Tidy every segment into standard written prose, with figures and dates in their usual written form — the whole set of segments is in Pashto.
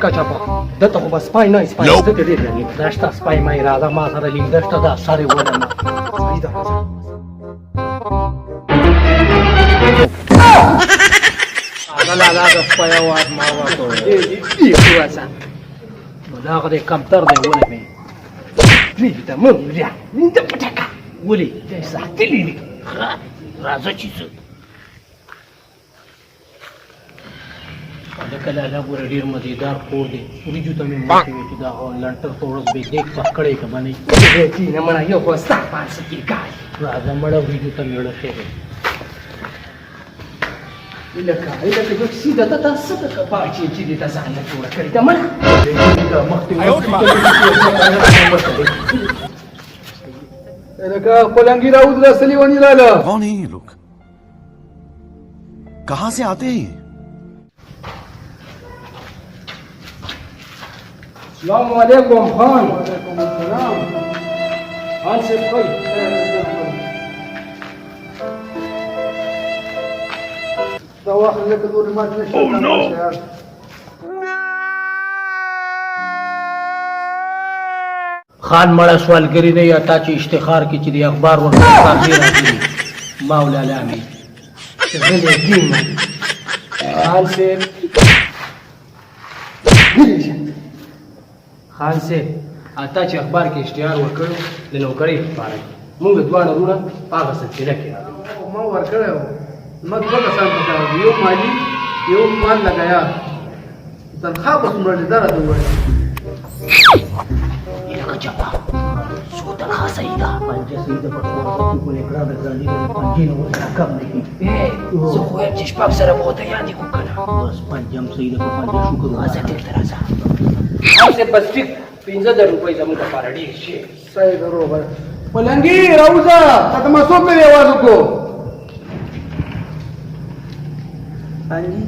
کچاپا دته خو بس سپای نه سپای زه ته ډېر یعنې دشته سپای مې راځه ما سره لیک دشته ده سارې ولنه سپای ده لا د سپای اواز ما وکړ نو دا هغه دی کمتر دی ولې مې پرېږده مه بیا د پټکه ولې دی ساتلي دي راځه چې زه لکه لالا ګوره ډېر مزېدار کور دی وریجو ته مې ماتې وې چې دا لنټر په ورځ به دیګ پخ کړی که به نه وي نه مړه یو خو ستا پانسه کې کار راځه مړه وریجو ته مېړه شوی لکه جو سیده ته تا څه ته پاچې چې دې ته ځان نه جوړه کړې ته مړه لکه پلنګي راوځ راسلي ونی لاله कौन है ये लोग कहाँ से आते हैं السلام علیکم خان وعلیکم السلام خان صاحب خی دا واخل لکه نور مات نشته خان مړه سوالګري نه یا تا چې اشتخار کې چې د اخبار ورته کافي راغلي مولا لامي غلې دین خان صاحب خان صاحب اته چې اخبار کې اشتهار ورکړو د نوکرۍ لپاره موږ دواړه وروڼه هغه سلسله کې راغلو ما ورکړی و ما دوه کسان پکار دي یو مالي یو مال لګیا تنخواه به څومره لیداره ته ووایي لکه چپا څو تنخواه صحیح ده پنجه صحیح ده په څو وخت کې پورې کړه د ځاني د پنجې نه ورته کم نه کړي زه خو یم چې شپږ سره به ورته یادې کړو که نه بس پنجه هم صحیح ده په پنجه شکر راځه دلته راځه هسې بس ټیک 15,000 روپۍ زموږ لپاره ډېر شي صحیح ده روبر پلنګي راوځه تا ته ما څوک نه آواز وکړو انجي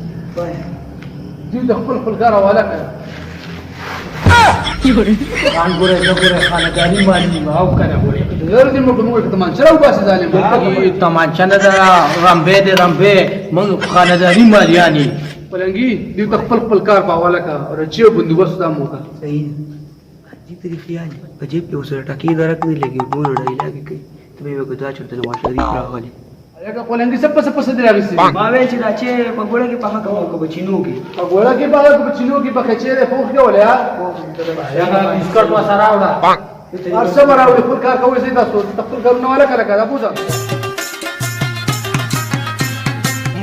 دوی د خپل کار حواله کړه خان ګوره زه ګوره خانداني مالي او که نه ګورې زر دې موږ موږ تمانچه راوباسي ظالم تمانچه نه ده رمبې دې رمبې موږ خانداني مالیان یې پلنګي دوی ته خپل کار په حواله کړه رچې بندوبست دا مو کړه صحیح دې طریقې یعنې په جیب کې ورسره ټکې درک نه لګي ټول ډایلاګ کوي ته مې وکړه دا چېرته نواز شریف راغلی هغه پلنګي څه دې راغستې ما ویل چې دا چې په ګوړه کې په حق مو په چینو کې په ګوړه کې بالا په چینو کې په خچېره فوخ کې ولیا هغه بسکټ ما سره راوړه ارسه مراوي خپل کار کوي زه تاسو خپل کارونه ولا کړه بوزه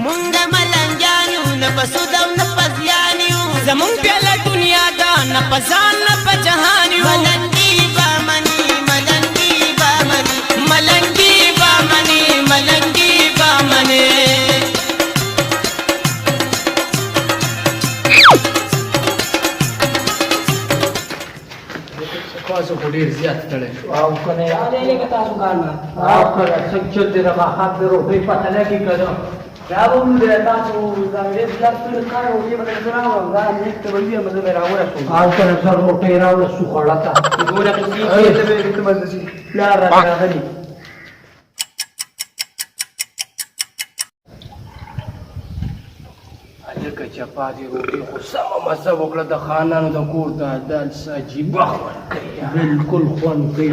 مونږ ملنګانو نه پسودم نه پزیانیو زمون په دنیا دا نه پزان نه پجهانیو ملنګي با منی ملنګي با منی ملنګي با منی ملنګي با منی تاسو خو ډیر زیات تړل او کنه یاده لګه تاسو کارنا او کنه څنګه دې را حق درو په پته نه کې کړو دا وو دې تاسو زموږ بلاد ټول کار او دې باندې راو دا نیک ته ویې مزه راوړل او کنه سر روټي راوړل سو خړاتا ګوره کې دې ته مزه لا راغلي لکه چپا دې روټي خو سمه مزه وکړه د خانانو د کور ته دال عجیبه خوند کوي بالکل خوند کوي